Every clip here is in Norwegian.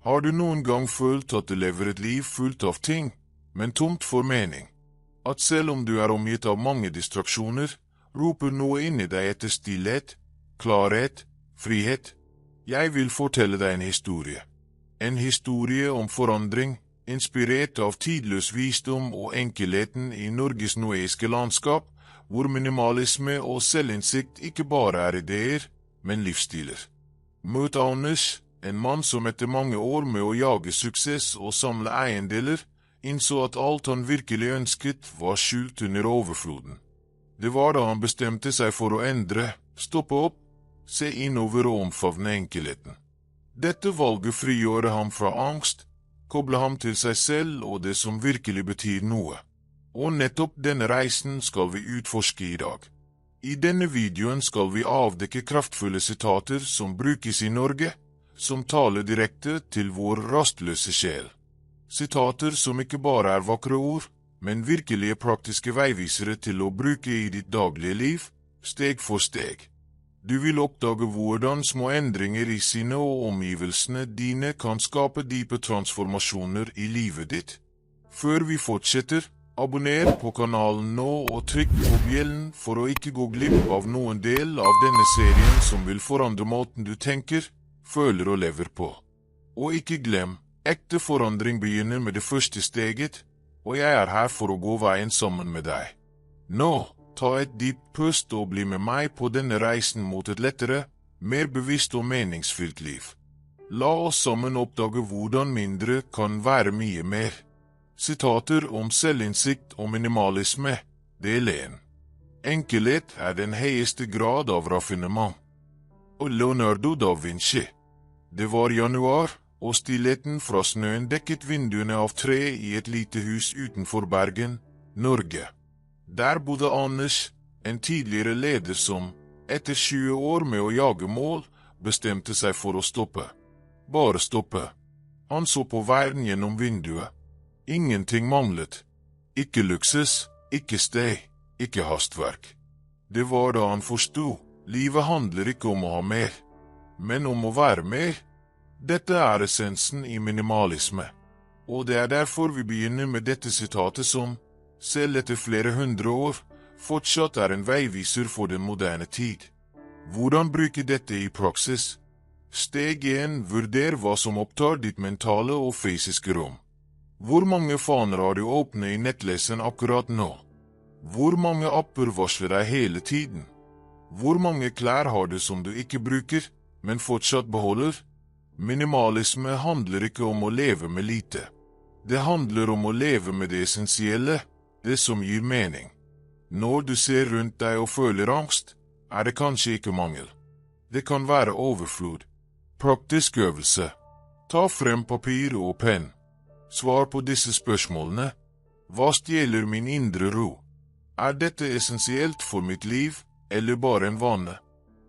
Har du noen gang følt at du lever et liv fullt av ting, men tomt for mening? At selv om du er omgitt av mange distraksjoner, roper noe inni deg etter stillhet, klarhet, frihet? Jeg vil fortelle deg en historie. En historie om forandring, inspirert av tidløs visdom og enkelheten i Norges noeiske landskap, hvor minimalisme og selvinnsikt ikke bare er ideer, men livsstiler. Møt Anders, en mann som etter mange år med å jage suksess og samle eiendeler, innså at alt han virkelig ønsket var skjult under overfloden. Det var da han bestemte seg for å endre, stoppe opp, se innover og omfavne enkelheten. Dette valget frigjorde ham fra angst, koble ham til seg selv og det som virkelig betyr noe. Og nettopp denne reisen skal vi utforske i dag. I denne videoen skal vi avdekke kraftfulle sitater som brukes i Norge, som taler direkte til vår rastløse sjel. Sitater som ikke bare er vakre ord, men virkelige praktiske veivisere til å bruke i ditt daglige liv, steg for steg. Du vil oppdage hvordan små endringer i sinnet og omgivelsene dine kan skape dype transformasjoner i livet ditt. Før vi fortsetter, abonner på kanalen nå og trykk på bjellen for å ikke gå glipp av noen del av denne serien som vil forandre måten du tenker, føler og lever på. Og ikke glem, ekte forandring begynner med det første steget, og jeg er her for å gå veien sammen med deg. Nå, ta et dypt pust og bli med meg på denne reisen mot et lettere, mer bevisst og meningsfylt liv. La oss sammen oppdage hvordan mindre kan være mye mer. Sitater om selvinnsikt og minimalisme, del 1. Enkelhet er den høyeste grad av raffinement. Og Leonardo da Vinci. Det var januar, og stillheten fra snøen dekket vinduene av tre i et lite hus utenfor Bergen, Norge. Der bodde Anders, en tidligere leder som, etter 20 år med å jage mål, bestemte seg for å stoppe. Bare stoppe. Han så på verden gjennom vinduet. Ingenting manglet. Ikke luksus, ikke steg, ikke hastverk. Det var da han forsto, livet handler ikke om å ha mer, men om å være mer. Dette er essensen i minimalisme. Og det er derfor vi begynner med dette sitatet som, selv etter flere hundre år, fortsatt er en veiviser for den moderne tid. Hvordan bruke dette i praksis? Steg 1. Vurder hva som opptar ditt mentale og fysiske rom. Hvor mange faner har du åpnet i nettleseren akkurat nå? Hvor mange apper varsler deg hele tiden? Hvor mange klær har du som du ikke bruker, men fortsatt beholder? Minimalisme handler ikke om å leve med lite. Det handler om å leve med det essensielle, det som gir mening. Når du ser rundt deg og føler angst, er det kanskje ikke mangel. Det kan være overflod. Praktisk øvelse. Ta frem papir og penn. Svar på disse spørsmålene. Hva stjeler min indre ro? Er dette essensielt for mitt liv, eller bare en vane?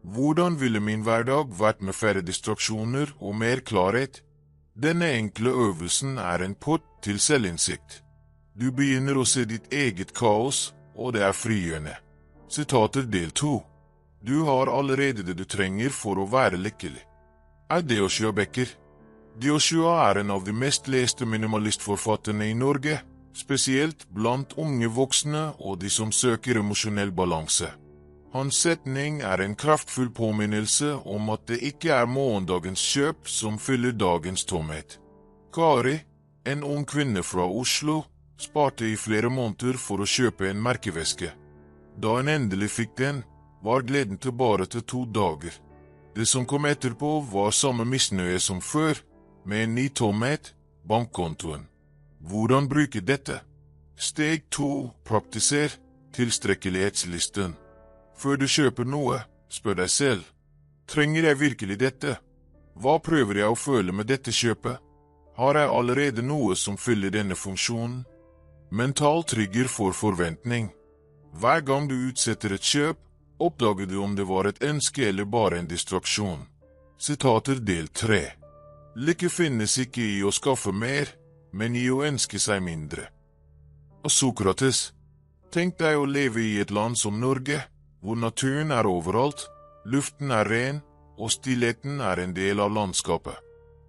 Hvordan ville min hverdag vært med færre distraksjoner og mer klarhet? Denne enkle øvelsen er en port til selvinnsikt. Du begynner å se ditt eget kaos, og det er frigjørende. Sitater del 2. Du har allerede det du trenger for å være lykkelig. Er Joshua Becker. Joshua er en av de mest leste minimalistforfatterne i Norge, spesielt blant unge voksne og de som søker emosjonell balanse. Hans setning er en kraftfull påminnelse om at det ikke er morgendagens kjøp som fyller dagens tomhet. Kari, en ung kvinne fra Oslo, sparte i flere måneder for å kjøpe en merkeveske. Da hun endelig fikk den, var gleden tilbake til 2 dager. Det som kom etterpå var samme misnøye som før, med en ny tomhet, bankkontoen. Hvordan bruke dette? Steg 2. Praktiser tilstrekkelighetslisten. Før du kjøper noe, spør deg selv, trenger jeg virkelig dette? Hva prøver jeg å føle med dette kjøpet? Har jeg allerede noe som fyller denne funksjonen? Mental trigger for forventning. Hver gang du utsetter et kjøp, oppdager du om det var et ønske eller bare en distraksjon. Sitater del 3. Lykke finnes ikke i å skaffe mer, men i å ønske seg mindre. Og Sokrates. Tenk deg å leve i et land som Norge, hvor naturen er overalt, luften er ren, og stillheten er en del av landskapet.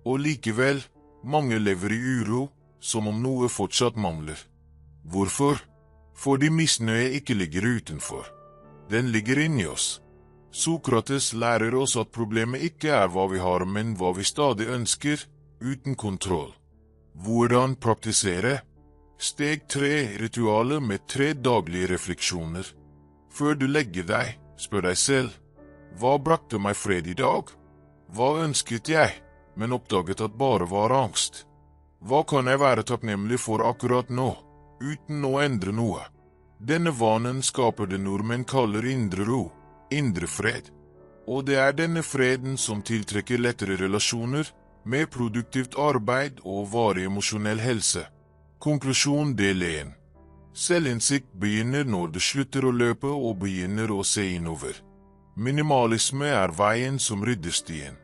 Og likevel, Mange lever i uro, som om noe fortsatt mangler. Hvorfor? Fordi misnøye ikke ligger utenfor. Den ligger inni oss. Sokrates lærer oss at problemet ikke er hva vi har, men hva vi stadig ønsker, uten kontroll. Hvordan praktisere? Steg 3. Ritualet med 3 daglige refleksjoner. Før du legger deg, spør deg selv, hva brakte meg fred i dag? Hva ønsket jeg, men oppdaget at bare var angst? Hva kan jeg være takknemlig for akkurat nå, uten å endre noe? Denne vanen skaper det nordmenn kaller indre ro, indre fred. Og det er denne freden som tiltrekker lettere relasjoner, mer produktivt arbeid og varig emosjonell helse. Konklusjon del 1. Selvinnsikt begynner når du slutter å løpe og begynner å se innover. Minimalisme er veien som rydder stien.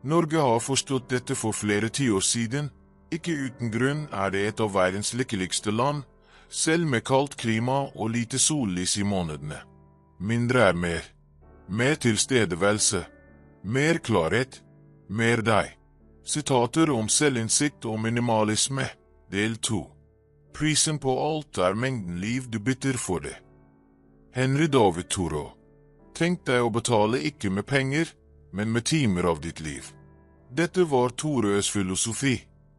Norge har forstått dette for flere tiår siden. Ikke uten grunn er det et av verdens lykkeligste land, selv med kaldt klima og lite sollys i månedene. Mindre er mer. Mer tilstedeværelse. Mer klarhet. Mer deg. Sitater om selvinnsikt og minimalisme. Del 2. Prisen på alt er mengden liv du bytter for det. Henry David Thoreau. Tenk deg å betale ikke med penger, men med timer av ditt liv. Dette var Thoreaus filosofi,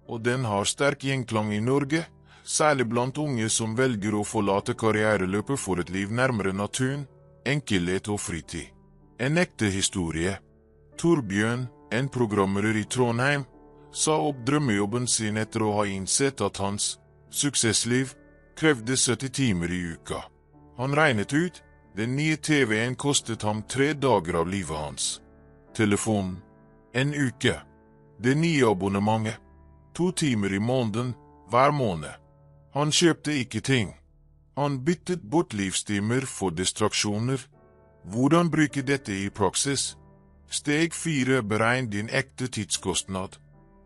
og den har sterk gjenklang i Norge, særlig blant unge som velger å forlate karriereløpet for et liv nærmere naturen, enkelhet og fritid. En ekte historie. Torbjørn, en programmerer i Trondheim, sa opp drømmejobben sin etter å ha innsett at hans suksessliv krevde 70 timer i uka. Han regnet ut, den nye TV-en kostet ham 3 dager av livet hans. Telefon, en uke. Det nye abonnementet, 2 timer i måneden, hver måned. Han kjøpte ikke ting. Han byttet bort livstimer for distraksjoner. Hvordan bruke dette i praksis? Steg 4. Beregn din ekte tidskostnad.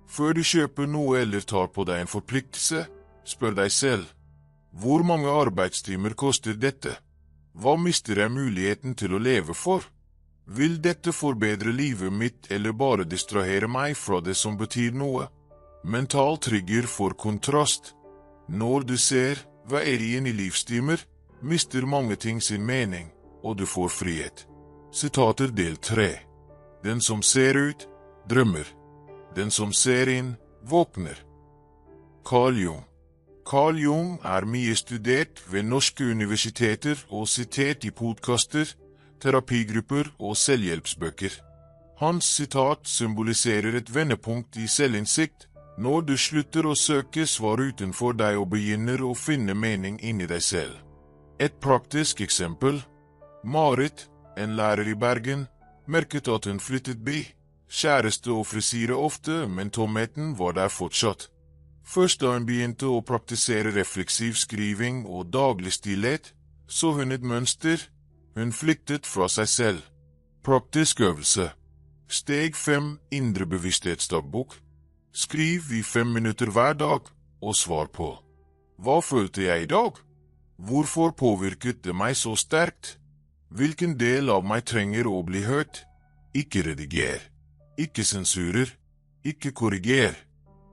Før du kjøper noe eller tar på deg en forpliktelse, spør deg selv, hvor mange arbeidstimer koster dette? Hva mister jeg muligheten til å leve for? Vil dette forbedre livet mitt eller bare distrahere meg fra det som betyr noe? Mental trigger for kontrast. Når du ser verdien i livstimer, mister mange ting sin mening, og du får frihet. Sitater del 3. Den som ser ut, drømmer. Den som ser inn, våkner. Carl Jung. Carl Jung er mye studert ved norske universiteter og sitert i podkaster, terapigrupper og selvhjelpsbøker. Hans sitat symboliserer et vendepunkt i selvinnsikt, når du slutter å søke svar utenfor deg og begynner å finne mening inni deg selv. Et praktisk eksempel. Marit, en lærer i Bergen, merket at hun flyttet by, kjæreste og frisyre ofte, men tomheten var der fortsatt. Først da hun begynte å praktisere refleksiv skriving og daglig stillhet, så hun et mønster. Hun flyktet fra seg selv. Praktisk øvelse. Steg 5. Indre bevissthetsdagbok. Skriv i 5 minutter hver dag, og svar på. Hva følte jeg i dag? Hvorfor påvirket det meg så sterkt? Hvilken del av meg trenger å bli hørt? Ikke rediger. Ikke sensurer. Ikke korriger.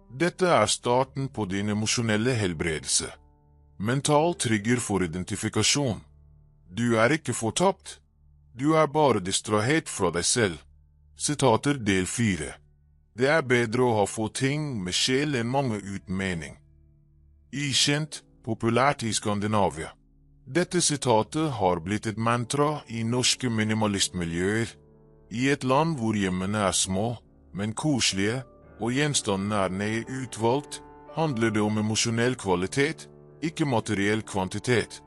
Dette er starten på din emosjonelle helbredelse. Mental trigger for identifikasjon. Du er ikke fortapt. Du er bare distrahert fra deg selv. Sitater del 4. Det er bedre å ha få ting med sjel enn mange uten mening. Ukjent, populært i Skandinavia. Dette sitatet har blitt et mantra i norske minimalistmiljøer. I et land hvor hjemmene er små, men koselige, og gjenstandene er nøye utvalgt, handler det om emosjonell kvalitet, ikke materiell kvantitet.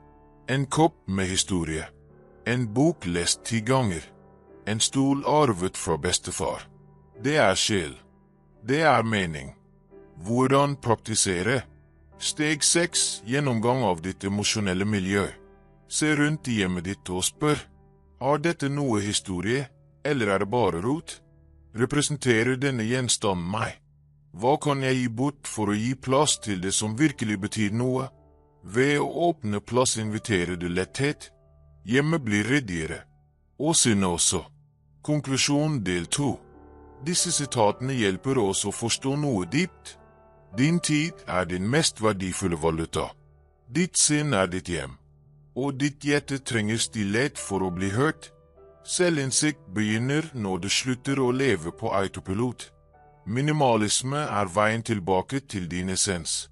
En kopp med historie. En bok lest 10 ganger. En stol arvet fra bestefar. Det er sjel. Det er mening. Hvordan praktisere? Steg 6. Gjennomgang av ditt emosjonelle miljø. Se rundt i hjemmet ditt og spør. Har dette noe historie, eller er det bare rot? Representerer denne gjenstanden meg? Hva kan jeg gi bort for å gi plass til det som virkelig betyr noe? Ved å åpne plass inviterer du letthet. Hjemmet blir ryddigere. Og sinne også. Konklusjon del 2. Disse sitatene hjelper oss å forstå noe dypt. Din tid er din mest verdifulle valuta. Ditt sinn er ditt hjem. Og ditt hjerte trenger stillhet for å bli hørt. Selvinnsikt begynner når du slutter å leve på autopilot. Minimalisme er veien tilbake til din essens.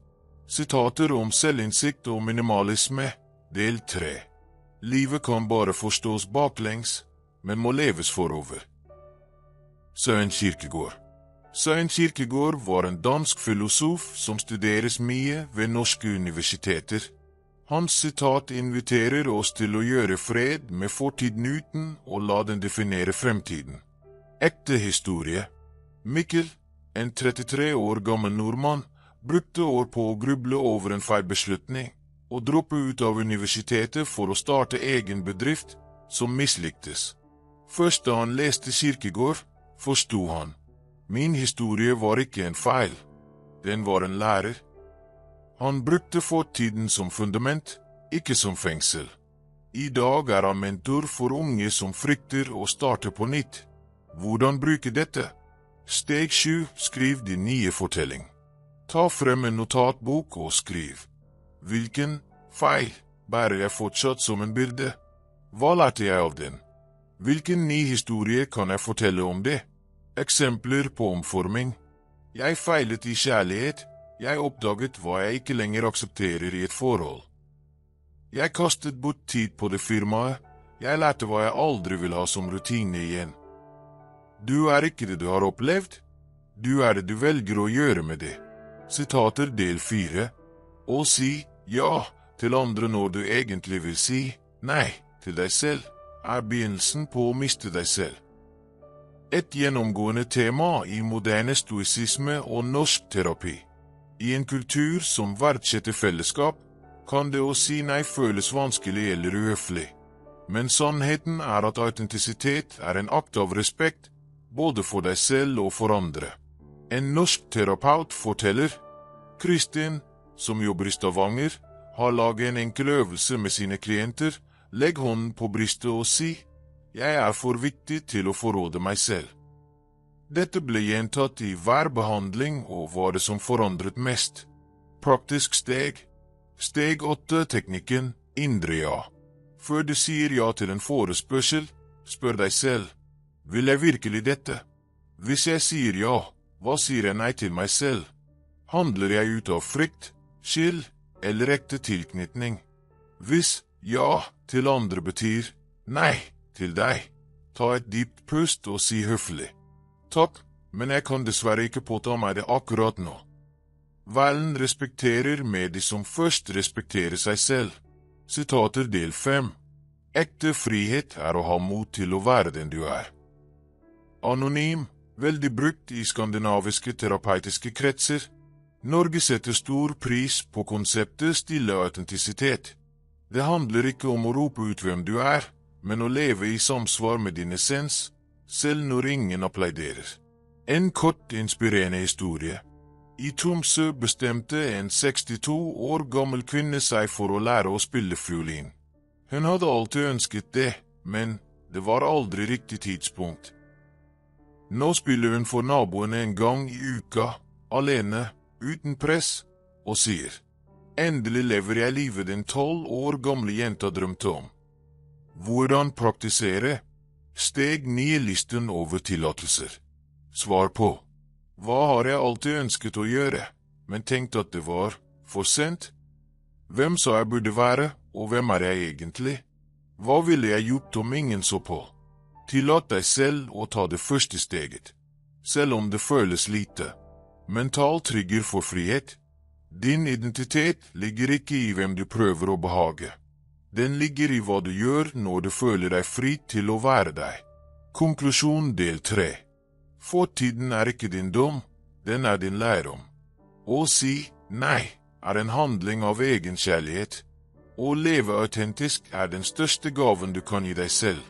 Sitater om selvinnsikt og minimalisme, del 3. Livet kan bare forstås baklengs, men må leves forover. Søren Kierkegaard. Søren Kierkegaard var en dansk filosof som studeres mye ved norske universiteter. Hans sitat inviterer oss til å gjøre fred med fortiden uten å la den definere fremtiden. Ekte historie. Mikkel, en 33 år gammel nordmann, brukte år på å gruble over en feil beslutning og droppe ut av universitetet for å starte egen bedrift som mislyktes. Først da han leste Kierkegaard, forstod han. Min historie var ikke en feil, den var en lærer. Han brukte fortiden som fundament, ikke som fengsel. I dag er han mentor for unge som frykter å starte på nytt. Hvordan bruke dette? Steg 7. Skriv din nye fortelling. Ta frem en notatbok og skriv. Hvilken feil bærer jeg fortsatt som en byrde? Hva lærte jeg av den? Hvilken ny historie kan jeg fortelle om det? Eksempler på omforming. Jeg feilet i kjærlighet. Jeg oppdaget hva jeg ikke lenger aksepterer i et forhold. Jeg kastet bort tid på det firmaet. Jeg lærte hva jeg aldri vil ha som rutine igjen. Du er ikke det du har opplevd. Du er det du velger å gjøre med det. Sitater del 4. Å si ja til andre når du egentlig vil si nei til deg selv, er begynnelsen på å miste deg selv. Et gjennomgående tema i moderne stoisisme og norsk terapi. I en kultur som verdsetter fellesskap, kan det å si nei føles vanskelig eller uhøflig. Men sannheten er at autentisitet er en akt av respekt, både for deg selv og for andre. En norsk terapeut forteller, Kristin, som jobber i Stavanger, har laget en enkel øvelse med sine klienter. Legg hånden på brystet og si, jeg er for viktig til å forråde meg selv. Dette ble gjentatt i hver behandling og var det som forandret mest. Praktisk steg. Steg 8. Teknikken indre ja. Før du sier ja til en forespørsel, spør deg selv, vil jeg virkelig dette? Hvis jeg sier ja, hva sier jeg nei til meg selv? Handler jeg ut av frykt, skyld eller ekte tilknytning? Hvis ja til andre betyr nei til deg, ta et dypt pust og si høflig. Takk, men jeg kan dessverre ikke påta meg det akkurat nå. Verden respekterer med de som først respekterer seg selv. Sitater del 5. Ekte frihet er å ha mot til å være den du er. Anonym, veldig brukt i skandinaviske terapeutiske kretser. Norge setter stor pris på konseptet stille autentisitet. Det handler ikke om å rope ut hvem du er, men å leve i samsvar med din essens, selv når ingen applauderer. En kort, inspirerende historie. I Tromsø bestemte en 62 år gammel kvinne seg for å lære å spille fiolin. Hun hadde alltid ønsket det, men det var aldri riktig tidspunkt. Nå spiller hun for naboene en gang i uka, alene, uten press, og sier, endelig lever jeg livet den 12 år gamle jenta drømte om. Hvordan praktisere? Steg 9. Listen over tillatelser. Svar på. Hva har jeg alltid ønsket å gjøre, men tenkt at det var for sent? Hvem sa jeg burde være, og hvem er jeg egentlig? Hva ville jeg gjort om ingen så på? Tillat deg selv å ta det første steget, selv om det føles lite. Mental trigger for frihet. Din identitet ligger ikke i hvem du prøver å behage. Den ligger i hva du gjør når du føler deg fri til å være deg. Konklusjon del 3. Fortiden er ikke din dom, den er din lærdom. Å si nei er en handling av egenkjærlighet. Å leve autentisk er den største gaven du kan gi deg selv.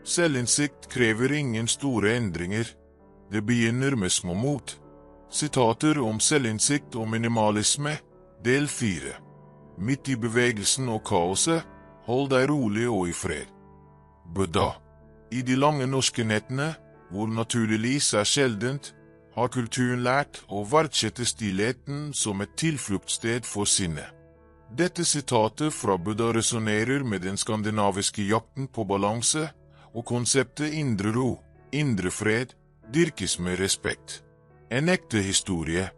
Selvinnsikt krever ingen store endringer. Det begynner med små mot. Sitater om selvinnsikt og minimalisme, del 4. Midt i bevegelsen og kaoset, hold deg rolig og i fred. Buddha. I de lange norske nettene, hvor naturlig lys er sjeldent, har kulturen lært å verdsette stillheten som et tilfluktssted for sinnet. Dette sitatet fra Buddha resonerer med den skandinaviske jakten på balanse, og konseptet indre ro, indre fred, dyrkes med respekt. En ekte historie.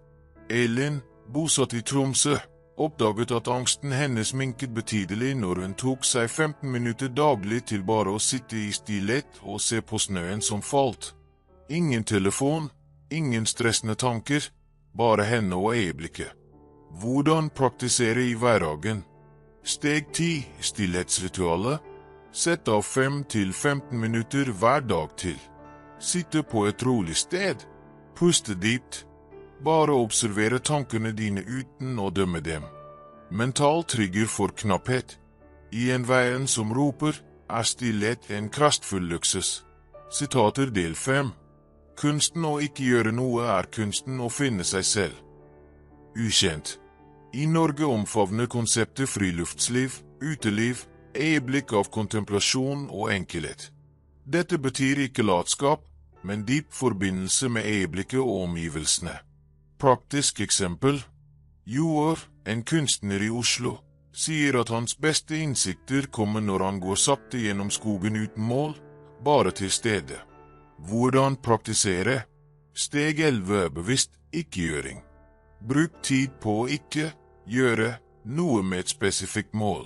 Elin, bosatt i Tromsø, oppdaget at angsten hennes minket betydelig når hun tok seg 15 minutter daglig til bare å sitte i stillhet og se på snøen som falt. Ingen telefon, ingen stressende tanker, bare henne og øyeblikket. Hvordan praktisere i hverdagen? Steg 10, stillhetsritualet. Sett av 5 til 15 minutter hver dag til. Sitte på et rolig sted. Puste dypt. Bare observere tankene dine uten å dømme dem. Mental trigger for knapphet. I en verden som roper, er stillhet en kraftfull luksus. Sitater del 5. Kunsten å ikke gjøre noe er kunsten å finne seg selv. Ukjent. I Norge omfavner konseptet friluftsliv, uteliv, øyeblikk av kontemplasjon og enkelhet. Dette betyr ikke latskap, men dyp forbindelse med øyeblikket og omgivelsene. Praktisk eksempel. Joar, en kunstner i Oslo, sier at hans beste innsikter kommer når han går sakte gjennom skogen uten mål, bare til stede. Hvordan praktisere? Steg 11 er bevisst ikke-gjøring. Bruk tid på å ikke gjøre noe med et spesifikt mål.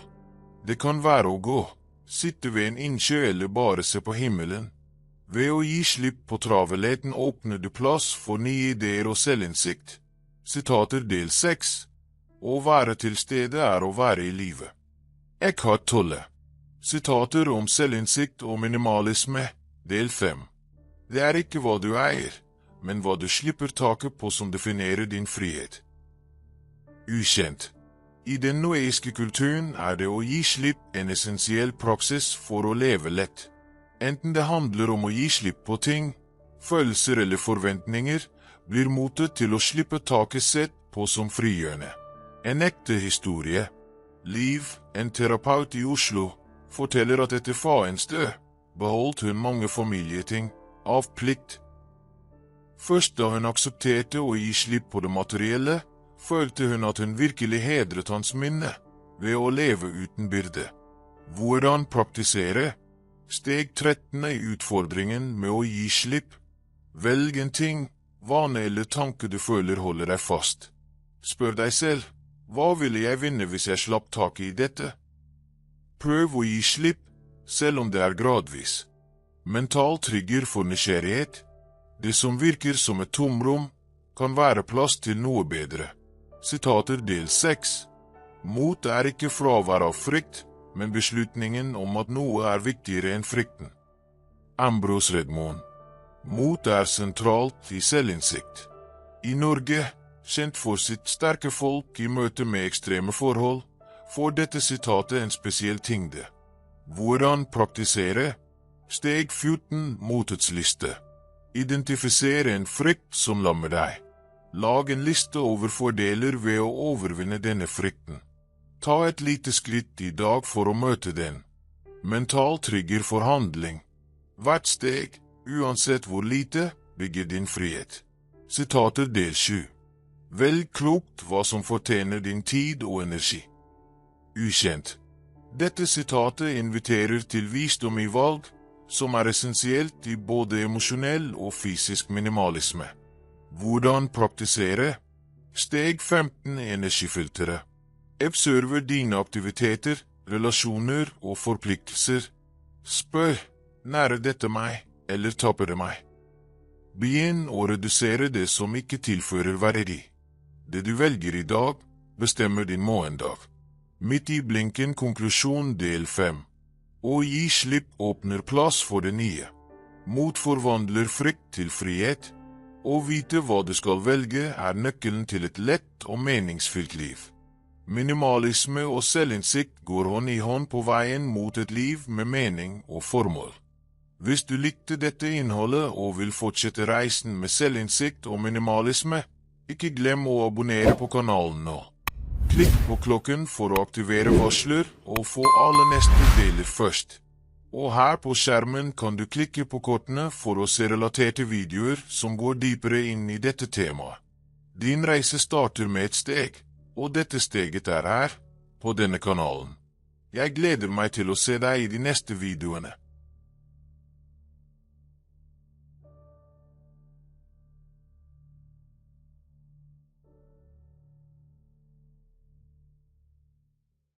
Det kan være å gå, sitte ved en innsjø eller bare se på himmelen. Ved å gi slipp på travelheten åpner du plass for nye ideer og selvinnsikt. Sitater del 6. Å være til stede er å være i livet. Eckhart Tolle. Sitater om selvinnsikt og minimalisme, del 5. Det er ikke hva du eier, men hva du slipper taket på som definerer din frihet. Ukjent. I den noeiske kulturen er det å gi slipp en essensiell praksis for å leve lett. Enten det handler om å gi slipp på ting, følelser eller forventninger, blir motet til å slippe taket sett på som frigjørende. En ekte historie. Liv, en terapeut i Oslo, forteller at etter farens død beholdt hun mange familieting av plikt. Først da hun aksepterte å gi slipp på det materielle, følte hun at hun virkelig hedret hans minne ved å leve uten byrde. Hvordan praktisere? Steg 13 i utfordringen med å gi slipp. Velg en ting, vane eller tanke du føler holder deg fast. Spør deg selv, hva ville jeg vinne hvis jeg slapp taket i dette? Prøv å gi slipp, selv om det er gradvis. Mental trigger for nysgjerrighet. Det som virker som et tomrom, kan være plass til noe bedre. Sitater del 6. Mot er ikke fravær av frykt, men beslutningen om at noe er viktigere enn frykten. Ambrose Redmoen. Mot er sentralt i selvinnsikt. I Norge, kjent for sitt sterke folk i møte med ekstreme forhold, får dette sitatet en spesiell tyngde. Hvordan praktisere? Steg 14, motets liste. Identifisere en frykt som lammer deg. Lag en liste over fordeler ved å overvinne denne frykten. Ta et lite skritt i dag for å møte den. Mental trigger for handling. Hvert steg, uansett hvor lite, bygger din frihet. Sitater del 7. Velg klokt hva som fortjener din tid og energi. Ukjent. Dette sitatet inviterer til visdom i valg, som er essensielt i både emosjonell og fysisk minimalisme. Hvordan praktisere? Steg 15, energifilteret. Observer dine aktiviteter, relasjoner og forpliktelser. Spør, nærer dette meg, eller taper det meg? Begynn å redusere det som ikke tilfører verdi. Det du velger i dag, bestemmer din morgendag. Midt i blinken konklusjon del 5. Å gi slipp åpner plass for det nye. Mot forvandler frykt til frihet. Å vite hva du skal velge er nøkkelen til et lett og meningsfylt liv. Minimalisme og selvinnsikt går hånd i hånd på veien mot et liv med mening og formål. Hvis du likte dette innholdet og vil fortsette reisen med selvinnsikt og minimalisme, ikke glem å abonnere på kanalen nå. Klikk på klokken for å aktivere varsler og få alle neste deler først. Og her på skjermen kan du klikke på kortene for å se relaterte videoer som går dypere inn i dette temaet. Din reise starter med et steg, og dette steget er her, på denne kanalen. Jeg gleder meg til å se deg i de neste videoene.